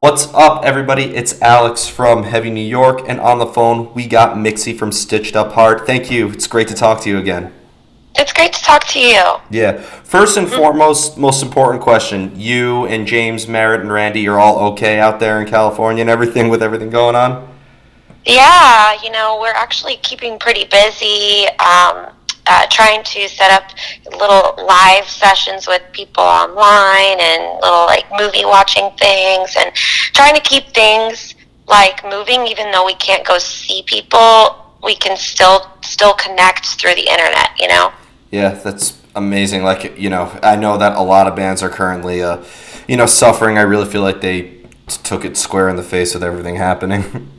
What's up, everybody? It's Alex from Heavy New York, and on the phone, we got Mixi from Stitched Up Heart. Thank you. It's great to talk to you again. It's great to talk to you. Yeah. First and foremost, most important question. You and James, Merritt, and Randy are all okay out there in California and everything with everything going on? Yeah, we're actually keeping pretty busy, trying to set up little live sessions with people online and little like movie watching things and trying to keep things like moving even though we can't go see people, we can still connect through the internet. Yeah, that's amazing. Like, I know that a lot of bands are currently, suffering. I really feel like they took it square in the face with everything happening.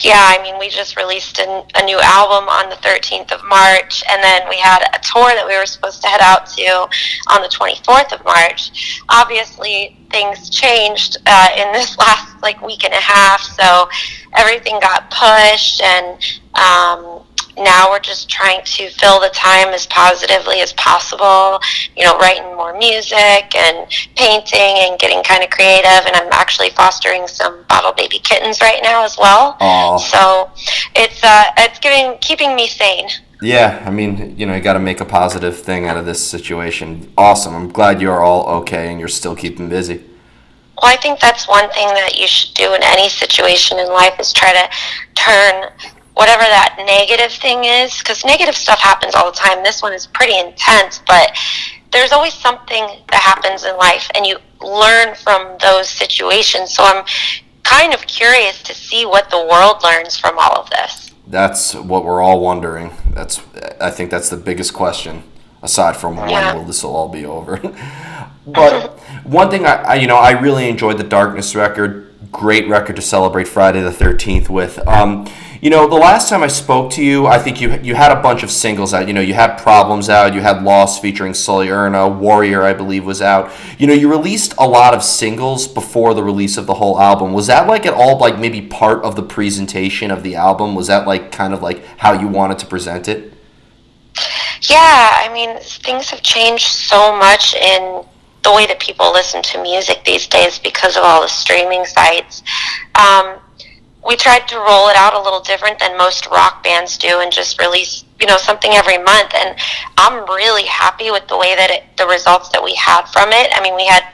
Yeah, I mean, we just released a new album on the 13th of March, and then we had a tour that we were supposed to head out to on the 24th of March. Obviously, things changed in this last, week and a half, so everything got pushed, and now we're just trying to fill the time as positively as possible, writing more music and painting and getting kind of creative. And I'm actually fostering some bottle baby kittens right now as well. Aw. So it's keeping me sane. Yeah, I mean, you got to make a positive thing out of this situation. Awesome. I'm glad you're all okay and you're still keeping busy. Well, I think that's one thing that you should do in any situation in life is try to turn whatever that negative thing is, because negative stuff happens all the time. This one is pretty intense, but there's always something that happens in life, and you learn from those situations. So I'm kind of curious to see what the world learns from all of this. That's what we're all wondering. I think that's the biggest question, aside from when will this will all be over. But one thing I really enjoyed the Darkness record. Great record to celebrate Friday the 13th with. The last time I spoke to you, I think you had a bunch of singles out. You had Problems out. You had Lost featuring Sully Erna. Warrior, I believe, was out. You released a lot of singles before the release of the whole album. Was that at all maybe part of the presentation of the album? Was that kind of how you wanted to present it? Yeah, I mean, things have changed so much in the way that people listen to music these days because of all the streaming sites. We tried to roll it out a little different than most rock bands do and just release, something every month. And I'm really happy with the way that the results that we had from it. I mean, we had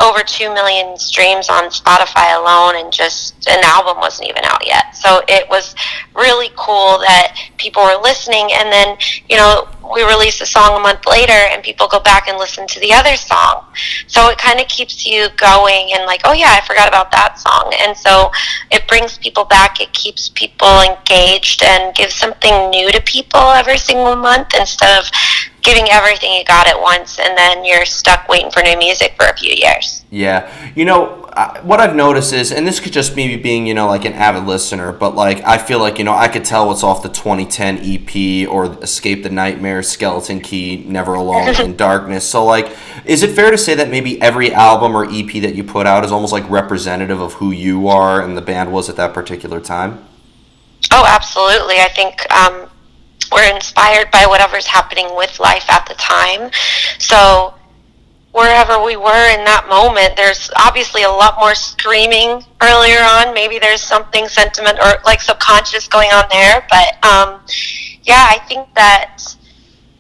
over 2 million streams on Spotify alone, and just an album wasn't even out yet. So it was really cool that people were listening, and then, we release a song a month later and people go back and listen to the other song. So it kind of keeps you going and oh yeah, I forgot about that song. And so it brings people back, it keeps people engaged and gives something new to people every single month instead of giving everything you got at once and then you're stuck waiting for new music for a few years. Yeah. What I've noticed is, and this could just be me being, an avid listener, but I feel I could tell what's off the 2010 EP or Escape the Nightmare, Skeleton Key, Never Alone, in Darkness. So is it fair to say that maybe every album or EP that you put out is almost representative of who you are and the band was at that particular time? Oh, absolutely. I think we're inspired by whatever's happening with life at the time. So wherever we were in that moment, there's obviously a lot more screaming earlier on. Maybe there's something sentiment or subconscious going on there. But yeah, I think that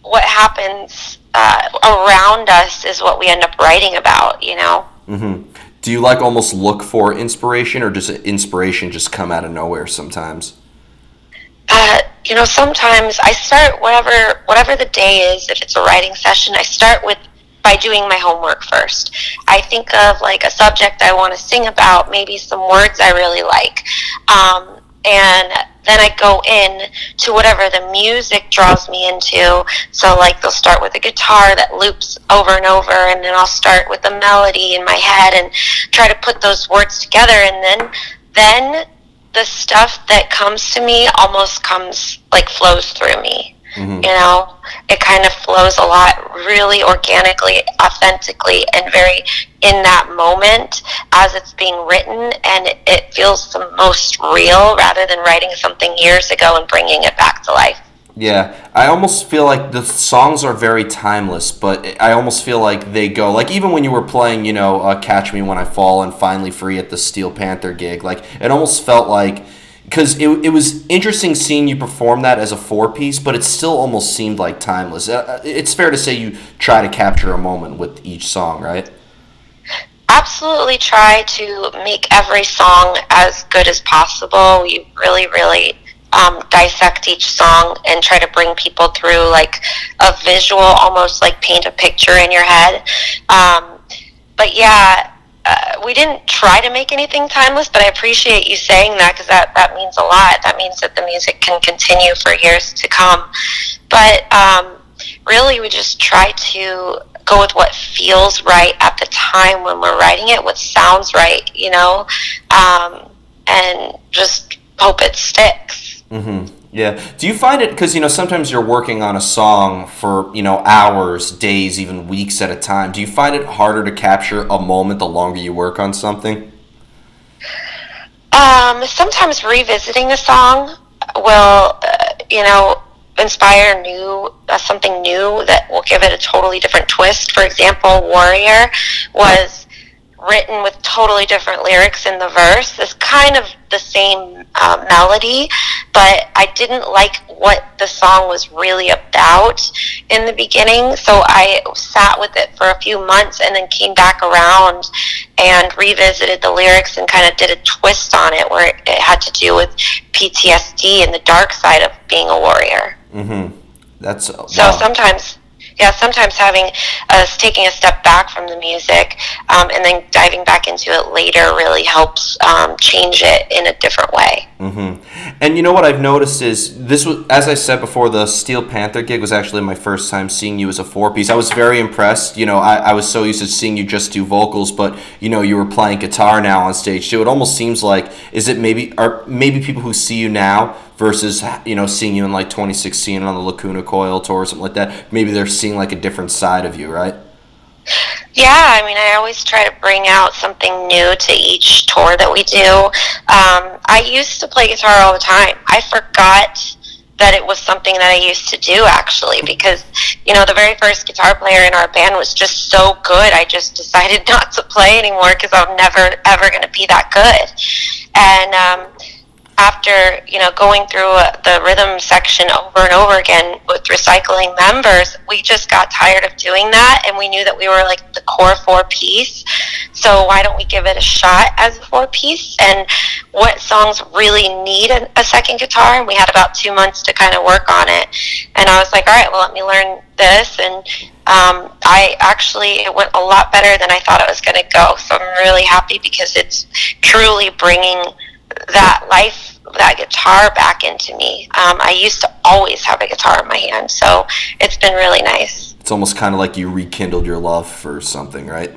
what happens around us is what we end up writing about, Mm-hmm. Do you almost look for inspiration, or does inspiration just come out of nowhere sometimes? Sometimes I start whatever the day is. If it's a writing session, I start by doing my homework first. I think of a subject I want to sing about, maybe some words I really like, and then I go in to whatever the music draws me into. So they'll start with a guitar that loops over and over, and then I'll start with a melody in my head and try to put those words together, and then the stuff that comes to me almost flows through me. Mm-hmm. It kind of flows a lot, really organically, authentically, and very in that moment as it's being written, and it feels the most real rather than writing something years ago and bringing it back to life. Yeah, I almost feel like the songs are very timeless, but I almost feel like they go like even when you were playing, "Catch Me When I Fall" and "Finally Free" at the Steel Panther gig, like it almost felt like because it was interesting seeing you perform that as a four piece, but it still almost seemed like timeless. It's fair to say you try to capture a moment with each song, right? Absolutely try to make every song as good as possible. We really, really dissect each song and try to bring people through like a visual, almost like paint a picture in your head. Um, but yeah, we didn't try to make anything timeless, but I appreciate you saying that because that means a lot. That means that the music can continue for years to come. But really, we just try to go with what feels right at the time when we're writing it, what sounds right, and just hope it sticks. Mm-hmm. Yeah. Do you find it because sometimes you're working on a song for hours, days, even weeks at a time? Do you find it harder to capture a moment the longer you work on something? Sometimes revisiting a song will, inspire something new that will give it a totally different twist. For example, Warrior was written with totally different lyrics in the verse. It's kind of the same melody, but I didn't like what the song was really about in the beginning. So I sat with it for a few months and then came back around and revisited the lyrics and kind of did a twist on it where it had to do with PTSD and the dark side of being a warrior. Mm-hmm. That's So wow. sometimes having us taking a step back from the music and then diving back into it later really helps change it in a different way. Mm-hmm. And you know what I've noticed is this was, as I said before, the Steel Panther gig was actually my first time seeing you as a four piece. I was very impressed. I was so used to seeing you just do vocals, but you were playing guitar now on stage too. It almost seems like is it maybe people who see you now versus seeing you in like 2016 on the Lacuna Coil tour or something like that. Maybe they're seeing like a different side of you, right? Yeah, I mean, I always try to bring out something new to each tour that we do. I used to play guitar all the time. I forgot that it was something that I used to do actually because, the very first guitar player in our band was just so good. I just decided not to play anymore because I'm never, ever going to be that good. And, after going through the rhythm section over and over again with recycling members, we just got tired of doing that, and we knew that we were like the core four piece. So why don't we give it a shot as a four piece? And what songs really need a second guitar? And we had about 2 months to kind of work on it. And I was like, all right, well, let me learn this. And it went a lot better than I thought it was going to go. So I'm really happy because it's truly bringing that life, that guitar back into me. I used to always have a guitar in my hand, so it's been really nice. It's almost kind of like you rekindled your love for something, right?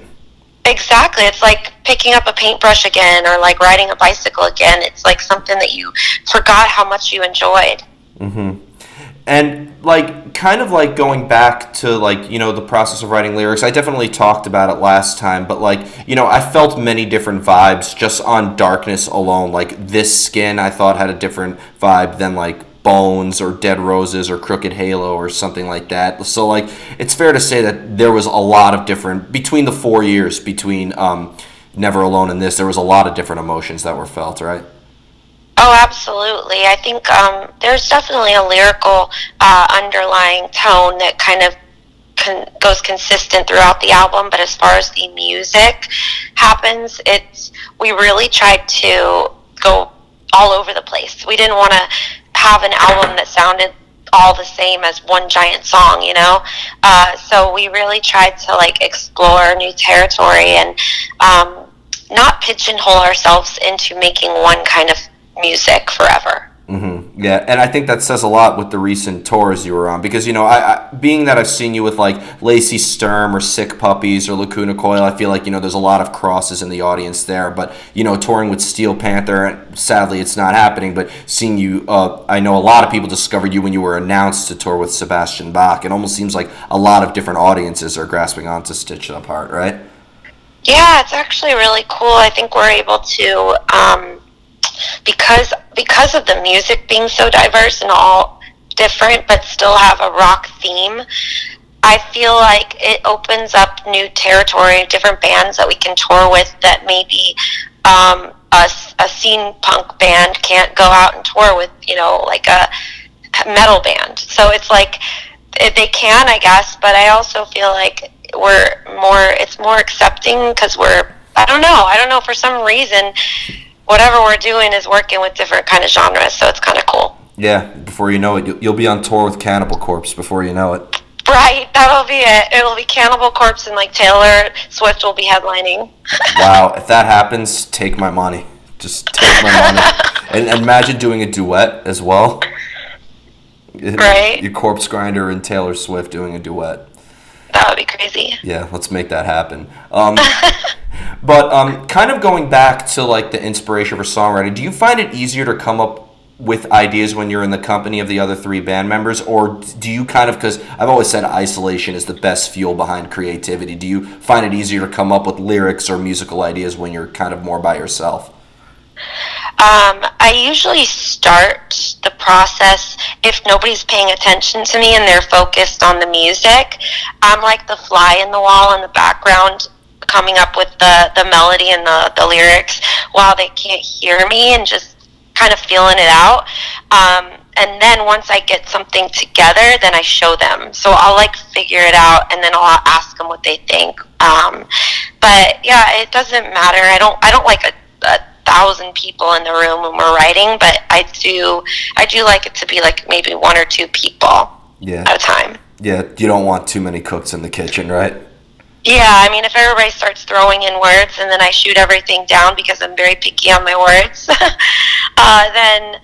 Exactly. It's like picking up a paintbrush again or like riding a bicycle again. It's like something that you forgot how much you enjoyed. Mm-hmm. And like kind of like going back to like the process of writing lyrics, I definitely talked about it last time, but like I felt many different vibes just on Darkness alone. Like This Skin I thought had a different vibe than like Bones or Dead Roses or Crooked Halo or something like that. So like it's fair to say that there was a lot of different between the 4 years between Never Alone and this, there was a lot of different emotions that were felt, right? Oh, absolutely. I think there's definitely a lyrical underlying tone that kind of goes consistent throughout the album. But as far as the music happens, we really tried to go all over the place. We didn't want to have an album that sounded all the same as one giant song, so we really tried to like explore new territory and not pigeonhole ourselves into making one kind of music forever. Mm-hmm. Yeah, and I think that says a lot with the recent tours you were on because being that I've seen you with like Lacey Sturm or Sick Puppies or Lacuna Coil, I feel like there's a lot of crosses in the audience there. But touring with Steel Panther, and sadly it's not happening. But seeing you, I know a lot of people discovered you when you were announced to tour with Sebastian Bach. It almost seems like a lot of different audiences are grasping onto Stitched Apart, right? Yeah, it's actually really cool. I think we're able to because of the music being so diverse and all different but still have a rock theme, I feel like it opens up new territory, different bands that we can tour with that maybe a scene punk band can't go out and tour with, like a metal band. So it's like they can, I guess, but I also feel like it's more accepting because I don't know, for some reason, whatever we're doing is working with different kind of genres, so it's kind of cool. Yeah, before you know it, you'll be on tour with Cannibal Corpse before you know it. Right, that'll be it. It'll be Cannibal Corpse and like Taylor Swift will be headlining. Wow, if that happens, take my money. Just take my money. And imagine doing a duet as well. Right? Your Corpse Grinder and Taylor Swift doing a duet. That would be crazy. Yeah, let's make that happen. But kind of going back to like the inspiration for songwriting, do you find it easier to come up with ideas when you're in the company of the other three band members, or do you kind of, because I've always said isolation is the best fuel behind creativity, do you find it easier to come up with lyrics or musical ideas when you're kind of more by yourself? I usually start the process if nobody's paying attention to me and they're focused on the music. I'm like the fly in the wall in the background, coming up with the melody and the lyrics while they can't hear me and just kind of feeling it out. And then once I get something together, then I show them. So I'll like figure it out and then I'll ask them what they think. But yeah, it doesn't matter. I don't like a 1,000 people in the room when we're writing, but I do like it to be like maybe 1 or 2 people at a time. Yeah, you don't want too many cooks in the kitchen, right? Yeah, I mean, if everybody starts throwing in words and then I shoot everything down because I'm very picky on my words, then,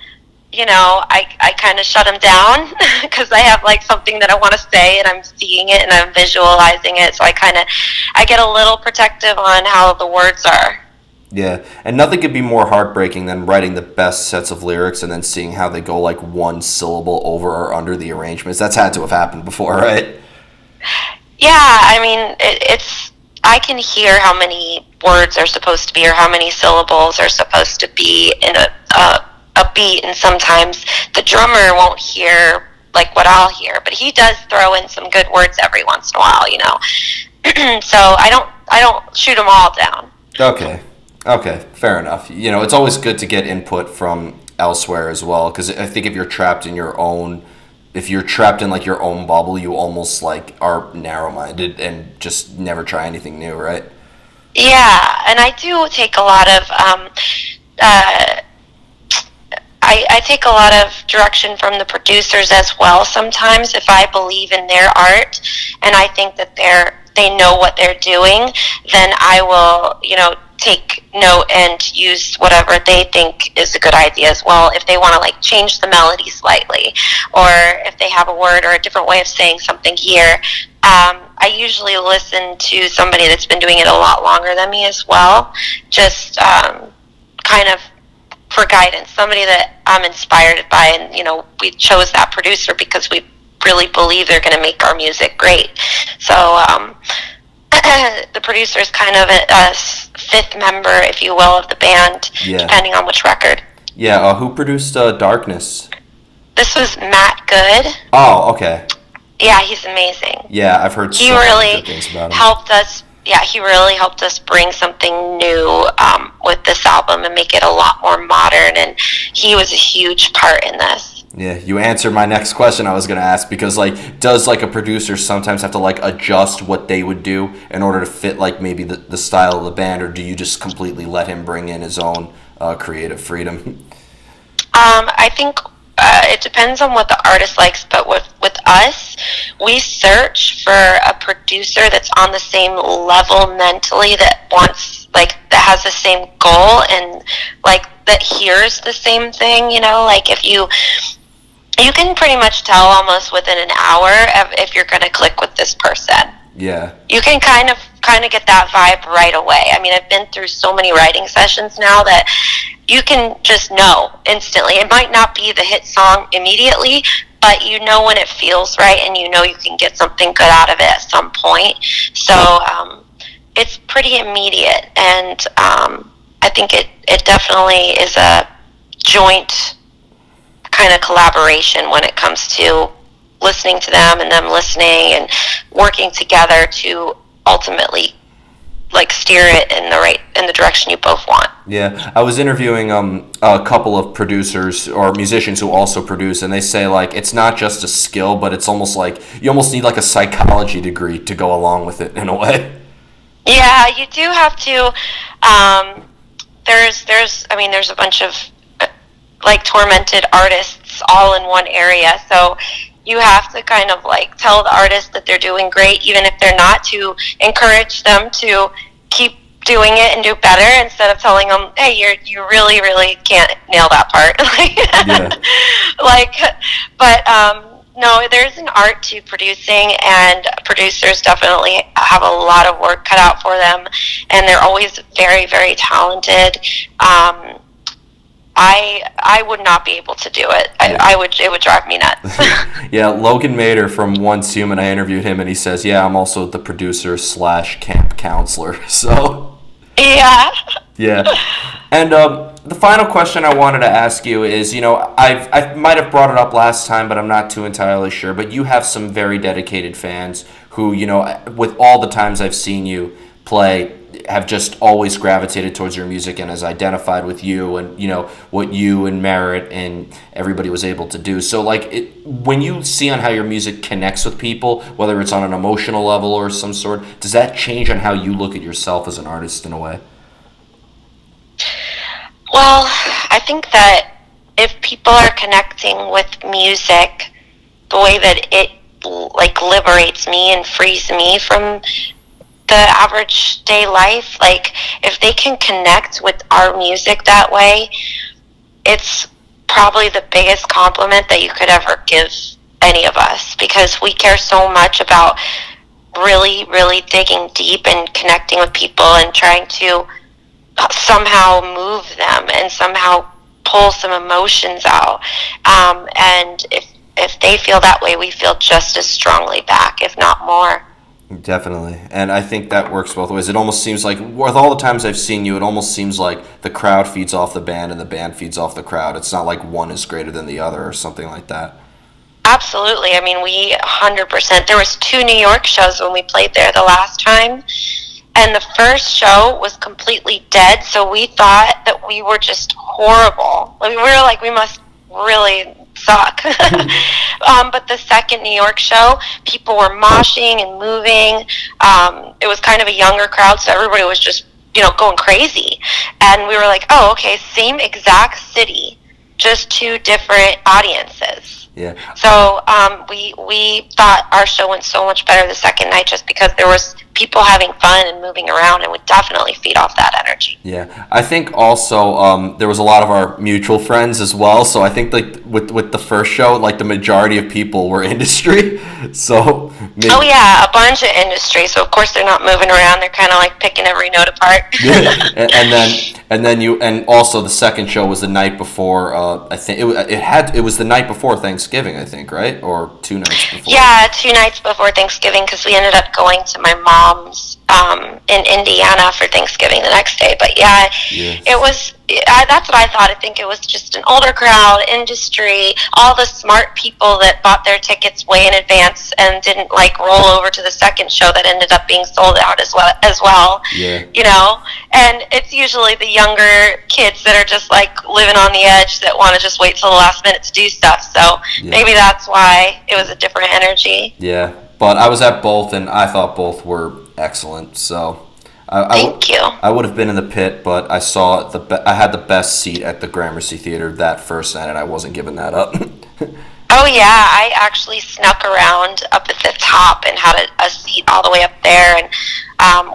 I kind of shut them down because I have like something that I want to say and I'm seeing it and I'm visualizing it. So I get a little protective on how the words are. Yeah, and nothing could be more heartbreaking than writing the best sets of lyrics and then seeing how they go like one syllable over or under the arrangements. That's had to have happened before, right? Yeah, I mean, I can hear how many words are supposed to be or how many syllables are supposed to be in a beat, and sometimes the drummer won't hear like what I'll hear, but he does throw in some good words every once in a while, So I don't shoot them all down. Okay, fair enough. It's always good to get input from elsewhere as well, because I think if you're trapped in like your own bubble, you almost like are narrow-minded and just never try anything new, right? Yeah, and I do take a lot of I take a lot of direction from the producers as well. Sometimes if I believe in their art and I think that they know what they're doing, then I will, take note and use whatever they think is a good idea as well. If they want to like change the melody slightly, or if they have a word or a different way of saying something here, I usually listen to somebody that's been doing it a lot longer than me as well, just kind of for guidance, somebody that I'm inspired by, and we chose that producer because we really believe they're going to make our music great. So the producer is kind of a fifth member, if you will, of the band, depending on which record. Yeah, who produced Darkness? This was Matt Good. Oh, okay. Yeah, he's amazing. Yeah, I've heard so many good things about him. He really helped us bring something new with this album and make it a lot more modern, and he was a huge part in this. Yeah, you answered my next question I was going to ask, because does a producer sometimes have to adjust what they would do in order to fit maybe the style of the band, or do you just completely let him bring in his own creative freedom? I think it depends on what the artist likes, but with us, we search for a producer that's on the same level mentally, that wants that has the same goal, and that hears the same thing. If you can pretty much tell almost within an hour if you're going to click with this person. Yeah. You can kind of get that vibe right away. I mean, I've been through so many writing sessions now that you can just know instantly. It might not be the hit song immediately, but you know when it feels right, and you know you can get something good out of it at some point. So it's pretty immediate, and I think it definitely is a joint kind of collaboration when it comes to listening to them and them listening and working together to ultimately like steer it in the direction you both want. Yeah, I was interviewing a couple of producers or musicians who also produce, and they say like it's not just a skill, but it's almost like you almost need like a psychology degree to go along with it in a way. Yeah, you do have to. There's a bunch of like tormented artists all in one area, so you have to kind of like tell the artist that they're doing great, even if they're not, to encourage them to keep doing it and do better instead of telling them, hey, you really really can't nail that part. Yeah. Like, but no, there's an art to producing, and producers definitely have a lot of work cut out for them, and they're always very very talented. I would not be able to do it. It would drive me nuts. Yeah, Logan Mader from Once Human, I interviewed him, and he says, yeah, I'm also the producer / camp counselor. So Yeah. yeah. And the final question I wanted to ask you is, I might have brought it up last time, but I'm not too entirely sure. But you have some very dedicated fans who, with all the times I've seen you play, have just always gravitated towards your music and has identified with you and what you and Merritt and everybody was able to do. So like when you see on how your music connects with people, whether it's on an emotional level or some sort, does that change on how you look at yourself as an artist in a way? Well, I think that if people are connecting with music the way that it like liberates me and frees me from the average day life, like if they can connect with our music that way, it's probably the biggest compliment that you could ever give any of us, because we care so much about really really digging deep and connecting with people and trying to somehow move them and somehow pull some emotions out, and if they feel that way, we feel just as strongly back, if not more. Definitely. And I think that works both ways. It almost seems like, with all the times I've seen you, it almost seems like the crowd feeds off the band and the band feeds off the crowd. It's not like one is greater than the other or something like that. Absolutely. I mean, we 100%. There was 2 New York shows when we played there the last time, and the first show was completely dead, so we thought that we were just horrible. I mean, we were like, we must really suck. But the second New York show, people were moshing and moving. It was kind of a younger crowd, so everybody was just, going crazy. And we were like, oh, okay, same exact city, just 2 different audiences. Yeah. So we thought our show went so much better the second night, just because there was people having fun and moving around, and would definitely feed off that energy. Yeah, I think also there was a lot of our mutual friends as well. So I think like with the first show, like the majority of people were industry. So maybe, oh yeah, a bunch of industry. So of course they're not moving around. They're kind of like picking every note apart. and also the second show was the night before. I think it was the night before Thanksgiving. I think, right, or 2 nights before. Yeah, 2 nights before Thanksgiving, because we ended up going to my mom's in Indiana for Thanksgiving the next day. But yeah, Yes. it was. That's what I thought. I think it was just an older crowd, industry, all the smart people that bought their tickets way in advance and didn't like roll over to the second show that ended up being sold out as well. Yeah. And it's usually the younger kids that are just like living on the edge that want to just wait till the last minute to do stuff. So Yeah. maybe that's why it was a different energy. Yeah, but I was at both, and I thought both were excellent. So Thank you. I would have been in the pit, but I saw I had the best seat at the Gramercy Theater that first night, and I wasn't giving that up. Oh yeah, I actually snuck around up at the top and had a seat all the way up there, and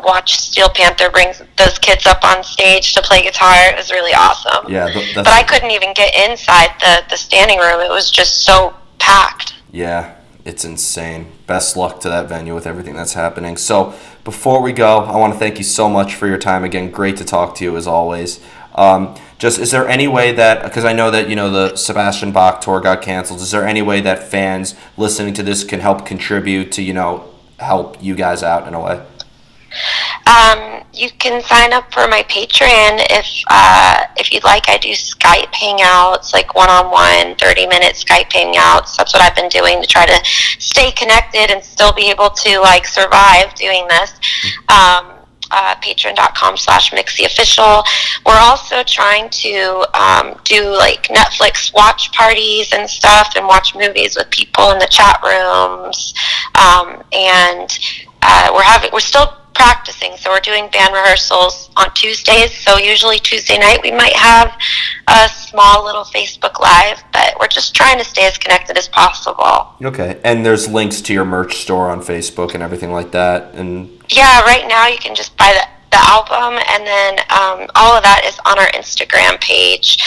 watched Steel Panther bring those kids up on stage to play guitar. It was really awesome. Yeah, but I couldn't even get inside the standing room. It was just so packed. Yeah, it's insane. Best luck to that venue with everything that's happening. So before we go, I want to thank you so much for your time again. Great to talk to you as always. Just is there any way that, because I know that the Sebastian Bach tour got canceled, is there any way that fans listening to this can help contribute to help you guys out in a way? You can sign up for my Patreon if you'd like. I do Skype hangouts, like one-on-one, 30-minute Skype hangouts. That's what I've been doing to try to stay connected and still be able to like survive doing this. Patreon.com/MixiOfficial. We're also trying to do like Netflix watch parties and stuff, and watch movies with people in the chat rooms. And we're still practicing, so we're doing band rehearsals on Tuesdays. So usually Tuesday night we might have a small little Facebook Live, but we're just trying to stay as connected as possible. Okay, and there's links to your merch store on Facebook and everything like that, and yeah, right now you can just buy the album, and then all of that is on our Instagram page.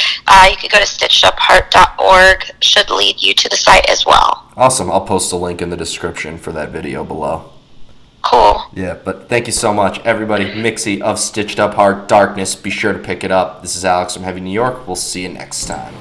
You could go to stitchedupheart.org, should lead you to the site as well. Awesome. I'll post a link in the description for that video below. Cool. Yeah, but thank you so much, everybody. Mixi of Stitched Up Heart Darkness. Be sure to pick it up. This is Alex from Heavy New York. We'll see you next time.